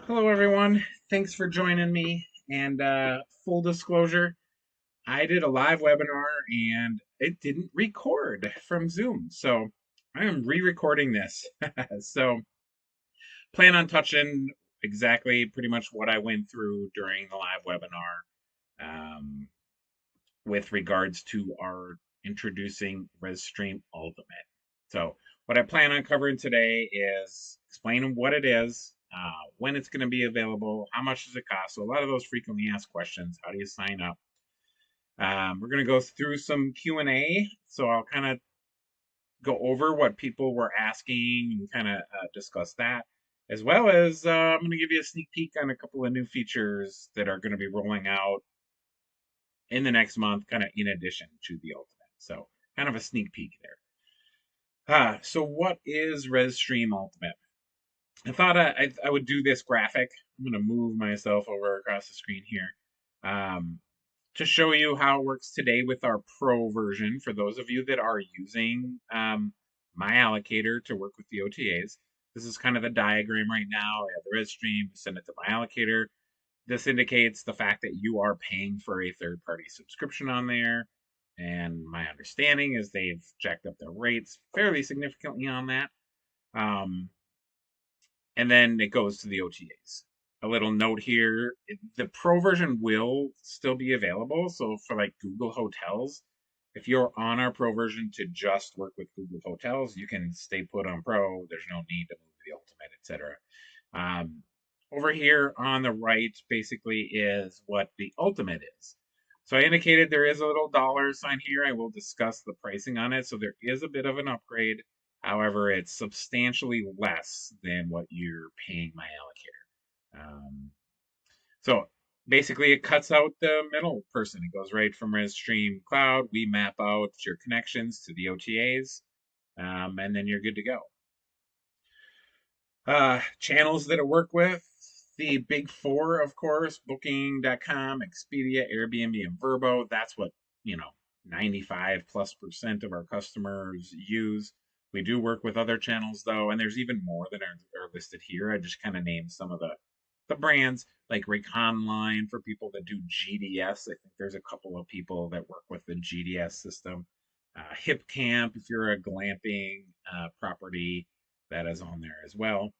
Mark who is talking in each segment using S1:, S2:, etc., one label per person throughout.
S1: Hello, everyone. Thanks for joining me. And full disclosure, I did a live webinar and it didn't record from Zoom. So I am re recording this. So plan on touching exactly pretty much what I went through during the live webinar um, with regards to our introducing rezStream Ultimate. So, what I plan on covering today is explaining what it is, when it's going to be available, how much does it cost. So, a lot of those frequently asked questions. How do you sign up? We're going to go through some Q&A. So, I'll kind of go over what people were asking and kind of discuss that, as well as I'm going to give you a sneak peek on a couple of new features that are going to be rolling out in the next month, kind of in addition to the Ultimate. So, kind of a sneak peek there. So what is rezStream Ultimate? I thought I would do this graphic. I'm going to move myself over across the screen here um, to show you how it works today with our Pro version for those of you that are using my allocator to work with the OTAs. This is kind of the diagram right now. I have the rezStream, send it to my allocator. This indicates the fact that you are paying for a third-party subscription on there. And my understanding is they've jacked up their rates fairly significantly on that. Um, and then it goes to the OTAs. A little note here, the Pro version will still be available. So for like Google Hotels, if you're on our Pro version to just work with Google Hotels, you can stay put on Pro. There's no need to move to the Ultimate, etc. Over here on the right basically is what the Ultimate is. So I indicated there is a little dollar sign here. I will discuss the pricing on it. So there is a bit of an upgrade. However, it's substantially less than what you're paying my allocator. So basically, it cuts out the middle person. It goes right from rezStream Cloud. We map out your connections to the OTAs, and then you're good to go. Channels that I work with, the big four, of course, Booking.com, Expedia, Airbnb, and Vrbo. That's what, 95+% of our customers use. We do work with other channels though, and there's even more that are listed here. I just kind of named some of the brands like Reconline for people that do GDS. I think there's a couple of people that work with the GDS system. Hip Camp, if you're a glamping property, that is on there as well.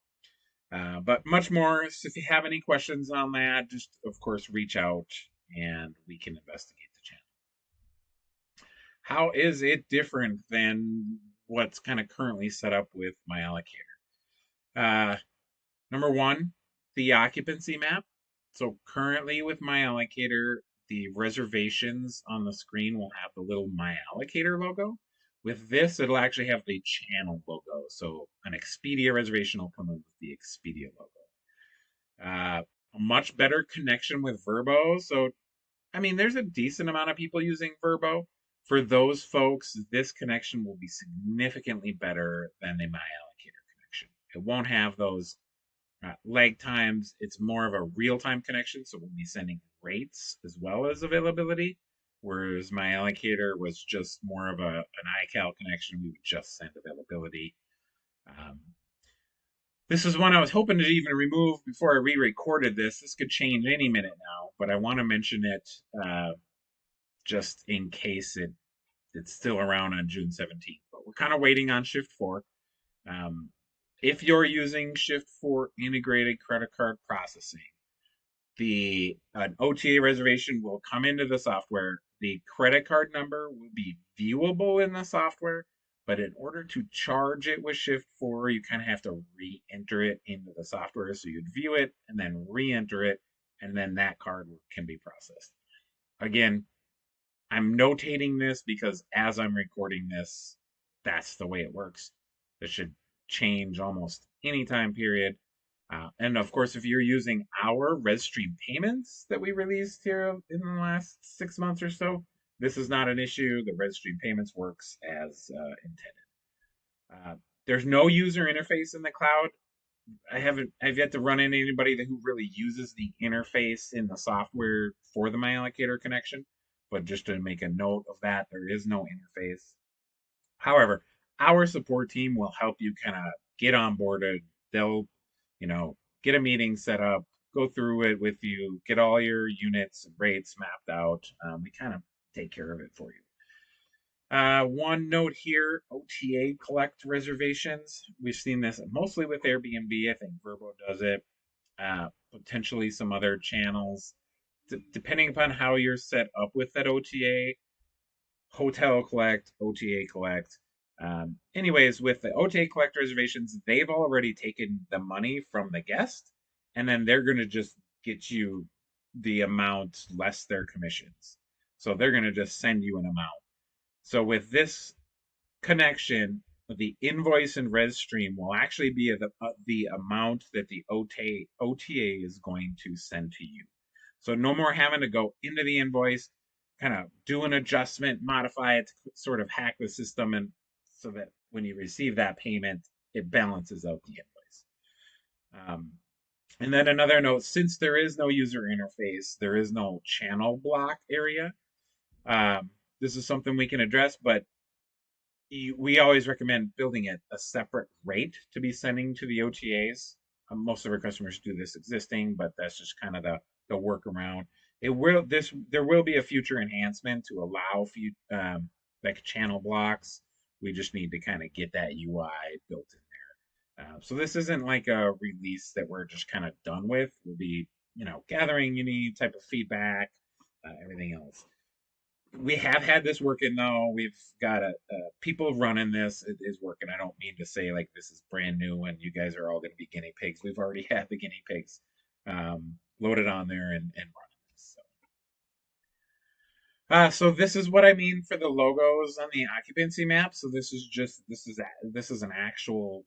S1: But much more. So if you have any questions on that, just of course reach out and we can investigate the channel. How is it different than what's kind of currently set up with my allocator? Number one, the occupancy map. So currently with my allocator, the reservations on the screen will have the little my allocator logo. With this, it'll actually have the channel logo. So an Expedia reservation will come in with the Expedia logo. A much better connection with Vrbo. So, I mean, there's a decent amount of people using Vrbo. For those folks, this connection will be significantly better than the My Allocator connection. It won't have those lag times. It's more of a real-time connection, so we'll be sending rates as well as availability. Whereas my allocator was just more of an iCal connection. We would just send availability. Um, this is one I was hoping to even remove before I re-recorded this. This could change any minute now, but I want to mention it just in case it's still around on June 17th. But we're kind of waiting on Shift 4. Um, if you're using Shift 4 integrated credit card processing, an OTA reservation will come into the software. The credit card number will be viewable in the software, but in order to charge it with Shift 4, you kind of have to re-enter it into the software. So you'd view it and then re-enter it, and then that card can be processed. Again, I'm notating this because as I'm recording this, that's the way it works. This should change almost any time period. And of course, if you're using our rezStream payments that we released here in the last 6 months or so, this is not an issue. The rezStream payments works as intended. There's no user interface in the cloud. I've yet to run into anybody who really uses the interface in the software for the MyAllocator connection. But just to make a note of that, there is no interface. However, our support team will help you kind of get onboarded. They'll, get a meeting set up, go through it with you, get all your units and rates mapped out. We kind of take care of it for you. One note here, OTA collect reservations. We've seen this mostly with Airbnb. I think Vrbo does it. Potentially some other channels. Depending upon how you're set up with that OTA, hotel collect, OTA collect. Anyways, with the OTA collect reservations, they've already taken the money from the guest, and then they're going to just get you the amount less their commissions. So they're going to just send you an amount. So with this connection, the invoice in rezStream will actually be the amount that the OTA is going to send to you. So no more having to go into the invoice, kind of do an adjustment, modify it to sort of hack the system, and so that when you receive that payment, it balances out the invoice. And then another note, since there is no user interface, there is no channel block area. This is something we can address, but we always recommend building a separate rate to be sending to the OTAs. Most of our customers do this existing, but that's just kind of the workaround. There will be a future enhancement to allow like channel blocks. We just need to kind of get that UI built in there. So this isn't like a release that we're just kind of done with. We'll be gathering any type of feedback, everything else. We have had this working though. We've got people running this. It is working. I don't mean to say like this is brand new and you guys are all going to be guinea pigs. We've already had the guinea pigs loaded on there and running this. So this is what I mean for the logos on the occupancy map. So this is an actual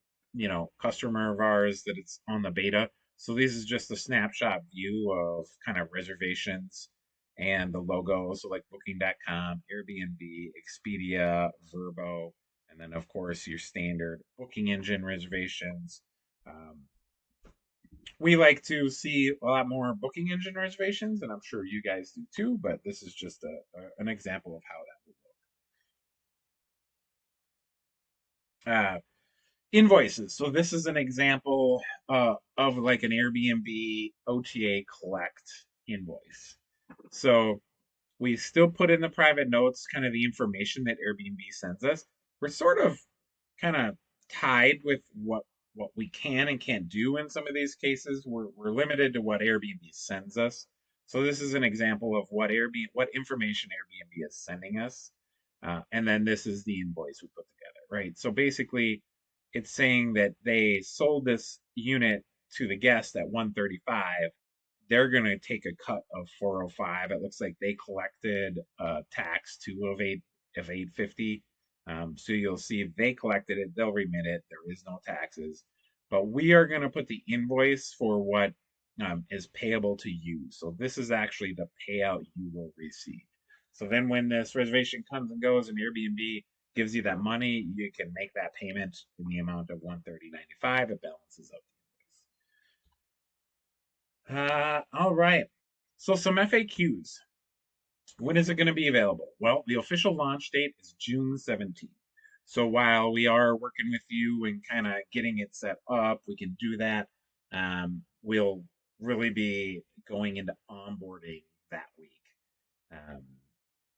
S1: customer of ours that it's on the beta. So this is just a snapshot view of kind of reservations and the logo. So like Booking.com, Airbnb, Expedia, Vrbo, and then of course your standard booking engine reservations. We like to see a lot more booking engine reservations, and I'm sure you guys do too, but this is just an example of how that would look. Invoices. So this is an example of like an Airbnb OTA collect invoice. So we still put in the private notes kind of the information that Airbnb sends us. We're sort of kind of tied with what we can and can't do in some of these cases. We're limited to what Airbnb sends us. So this is an example of what information Airbnb is sending us, and then this is the invoice we put together, right? So basically, it's saying that they sold this unit to the guest at 135. They're going to take a cut of 405. It looks like they collected tax too of 850. So you'll see if they collected it, they'll remit it. There is no taxes, but we are going to put the invoice for what is payable to you. So this is actually the payout you will receive. So then when this reservation comes and goes and Airbnb gives you that money, you can make that payment in the amount of 130.95. It balances out the invoice. All right. So some FAQs. When is it going to be available? Well, the official launch date is June 17th. So while we are working with you and kind of getting it set up, we can do that. We'll really be going into onboarding that week.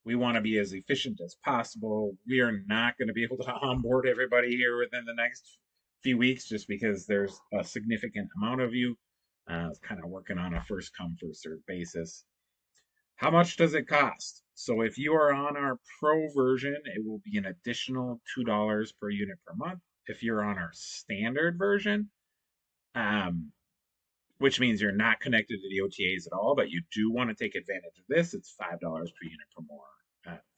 S1: We want to be as efficient as possible. We are not going to be able to onboard everybody here within the next few weeks just because there's a significant amount of you. Kind of working on a first come, first served basis. How much does it cost? So if you are on our pro version, it will be an additional $2 per unit per month. If you're on our standard version, which means you're not connected to the OTAs at all, but you do want to take advantage of this, it's $5 per unit per more,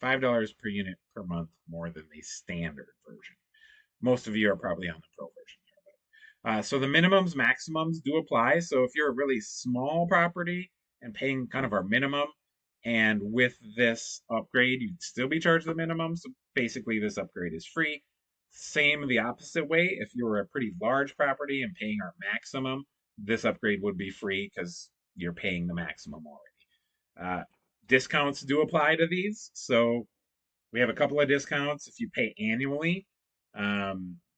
S1: $5 per unit per month more than the standard version. Most of you are probably on the pro version. So the minimums, maximums do apply. So if you're a really small property and paying kind of our minimum, and with this upgrade, you'd still be charged the minimum. So basically, this upgrade is free. Same the opposite way. If you're a pretty large property and paying our maximum, this upgrade would be free because you're paying the maximum already. Discounts do apply to these. So we have a couple of discounts. If you pay annually,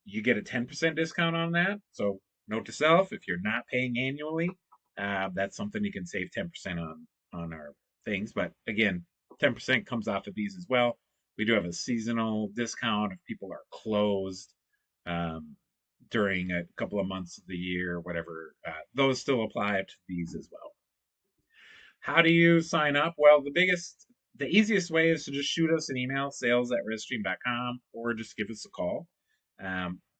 S1: you get a 10% discount on that. So note to self, if you're not paying annually, that's something you can save 10% on our things. But again, 10% comes off of these as well. We do have a seasonal discount if people are closed um, during a couple of months of the year, whatever. Those still apply to these as well. How do you sign up? Well, the easiest way is to just shoot us an email, sales@rezstream.com, or just give us a call.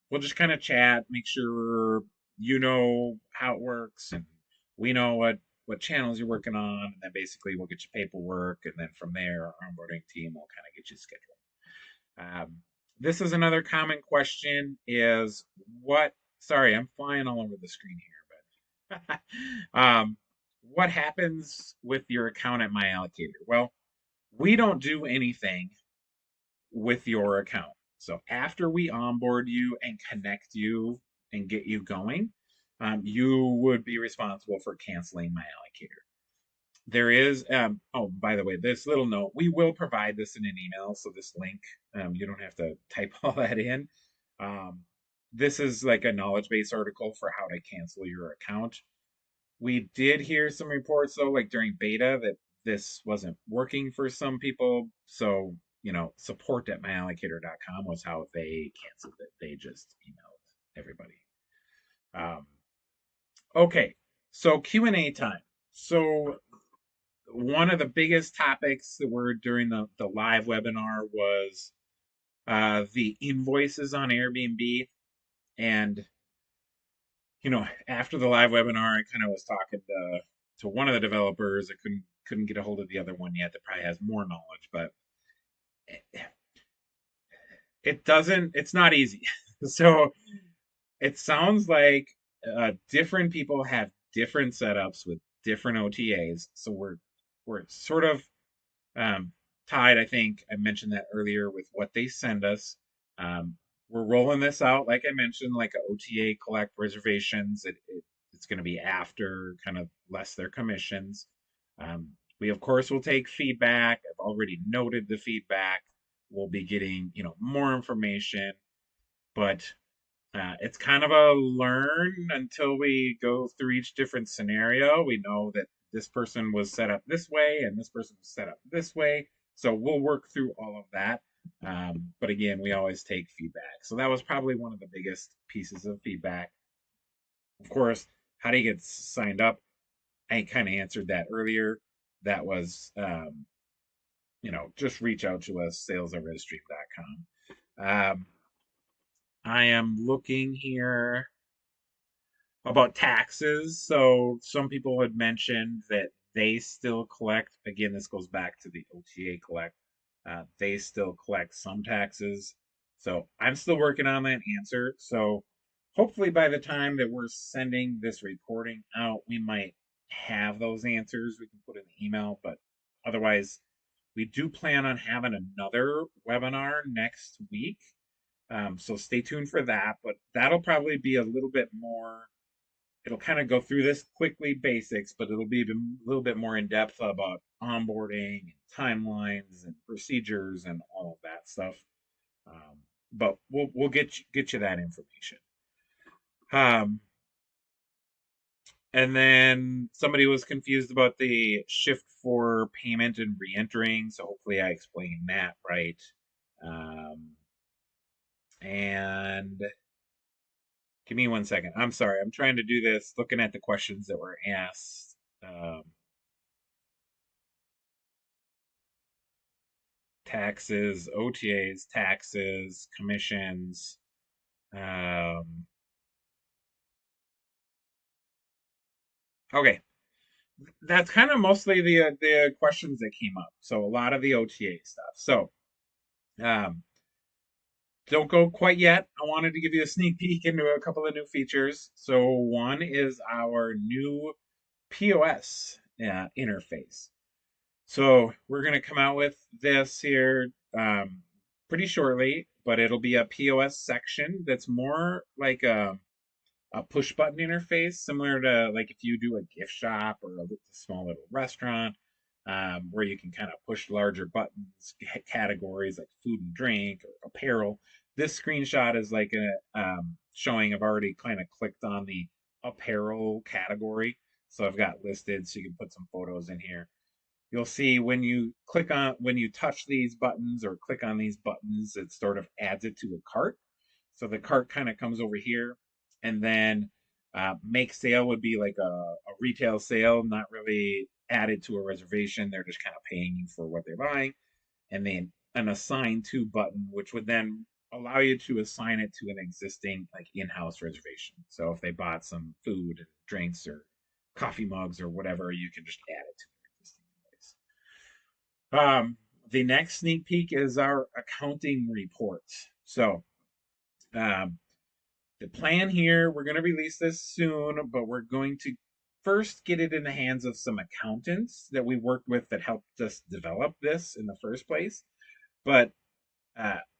S1: We'll just kind of chat, make sure you know how it works, and we know what channels you're working on, and then basically we'll get you paperwork, and then from there, our onboarding team will kind of get you scheduled. This is another common question: is what? Sorry, I'm flying all over the screen here, but what happens with your account at MyAllocator? Well, we don't do anything with your account. So after we onboard you and connect you and get you going, you would be responsible for canceling MyAllocator. There is, oh, by the way, this little note, we will provide this in an email. So this link, you don't have to type all that in. This is like a knowledge base article for how to cancel your account. We did hear some reports though, like during beta, that this wasn't working for some people. So, support@myallocator.com was how they canceled it. They just emailed everybody. Um, okay, so Q&A time. So one of the biggest topics that were during the live webinar was the invoices on Airbnb. And after the live webinar, I kind of was talking to one of the developers. I couldn't get a hold of the other one yet that probably has more knowledge, but it's not easy. So it sounds like different people have different setups with different OTAs. So we're sort of tied. I think I mentioned that earlier with what they send us. We're rolling this out, like I mentioned, like a OTA collect reservations. It's going to be after kind of less their commissions. We of course will take feedback. I've already noted the feedback. We'll be getting more information, but it's kind of a learn until we go through each different scenario. We know that this person was set up this way and this person was set up this way. So we'll work through all of that. But again, we always take feedback. So that was probably one of the biggest pieces of feedback. Of course, how do you get signed up? I kind of answered that earlier. That was, just reach out to us, sales@rezstream.com. I am looking here about taxes. So some people had mentioned that they still collect. Again, this goes back to the OTA collect. They still collect some taxes. So I'm still working on that answer. So hopefully by the time that we're sending this recording out, we might have those answers. We can put in the email, but otherwise, we do plan on having another webinar next week. So stay tuned for that, but that'll probably be a little bit more. It'll kind of go through this quickly basics, but it'll be a little bit more in depth about onboarding and timelines and procedures and all of that stuff. But we'll get you that information. And then somebody was confused about the shift for payment and re-entering, so hopefully I explained that right. And give me 1 second. I'm sorry. I'm trying to do this, looking at the questions that were asked. Taxes, OTAs, taxes, commissions. Okay. That's kind of mostly the questions that came up. So a lot of the OTA stuff. So don't go quite yet. I wanted to give you a sneak peek into a couple of new features. So one is our new POS interface. So we're going to come out with this here pretty shortly, but it'll be a POS section that's more like a push button interface, similar to like if you do a gift shop or a small little restaurant, where you can kind of push larger buttons, categories like food and drink or apparel. This screenshot is like a showing I've already kind of clicked on the apparel category. So I've got listed so you can put some photos in here. You'll see when you touch these buttons or click on these buttons, it sort of adds it to a cart. So the cart kind of comes over here, and then make sale would be like a retail sale, not really added to a reservation. They're just kind of paying you for what they're buying. And then an assign to button, which would then allow you to assign it to an existing like in-house reservation. So if they bought some food and drinks or coffee mugs or whatever, you can just add it to their existing invoice. The next sneak peek is our accounting report. So um, the plan here, we're going to release this soon, but we're going to first get it in the hands of some accountants that we worked with that helped us develop this in the first place. But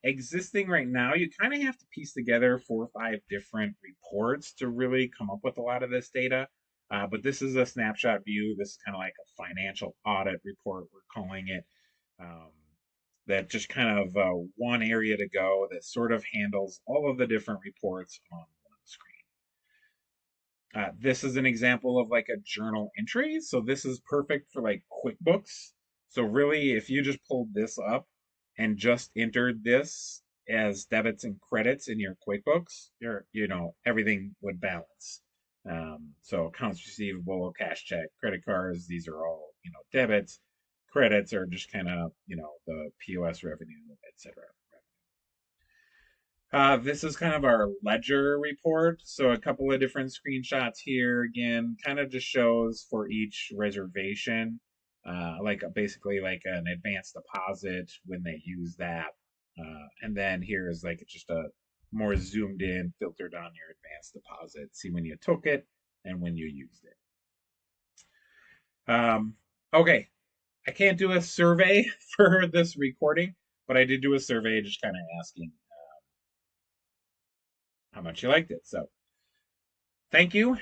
S1: existing right now, you kind of have to piece together 4 or 5 different reports to really come up with a lot of this data. But this is a snapshot view. This is kind of like a financial audit report, we're calling it. Um, that just kind of one area to go that sort of handles all of the different reports on one screen. This is an example of like a journal entry. So this is perfect for like QuickBooks. So really, if you just pulled this up and just entered this as debits and credits in your QuickBooks, everything would balance. So accounts receivable, cash check, credit cards, these are all, debits. Credits are just kind of, the POS revenue, etc. This is kind of our ledger report. So a couple of different screenshots here. Again, kind of just shows for each reservation, like basically like an advanced deposit when they use that. And then here is like just a more zoomed in, filtered on your advanced deposit. See when you took it and when you used it. Okay, I can't do a survey for this recording, but I did do a survey just kind of asking how much you liked it. So thank you.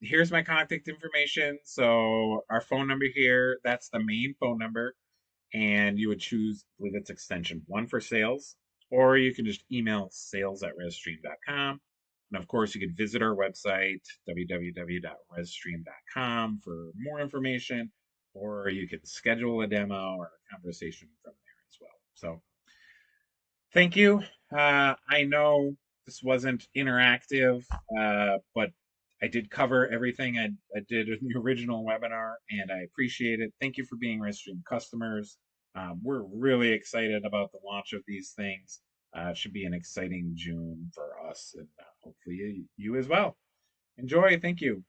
S1: Here's my contact information. So our phone number here, that's the main phone number. And you would choose, I believe it's extension 1 for sales, or you can just email sales@rezstream.com. And of course, you could visit our website, www.rezstream.com, for more information, or you can schedule a demo or a conversation from there as well. So thank you. I know this wasn't interactive, but I did cover everything I did in the original webinar, and I appreciate it. Thank you for being RezStream customers. We're really excited about the launch of these things. It should be an exciting June for us, and hopefully you as well. Enjoy. Thank you.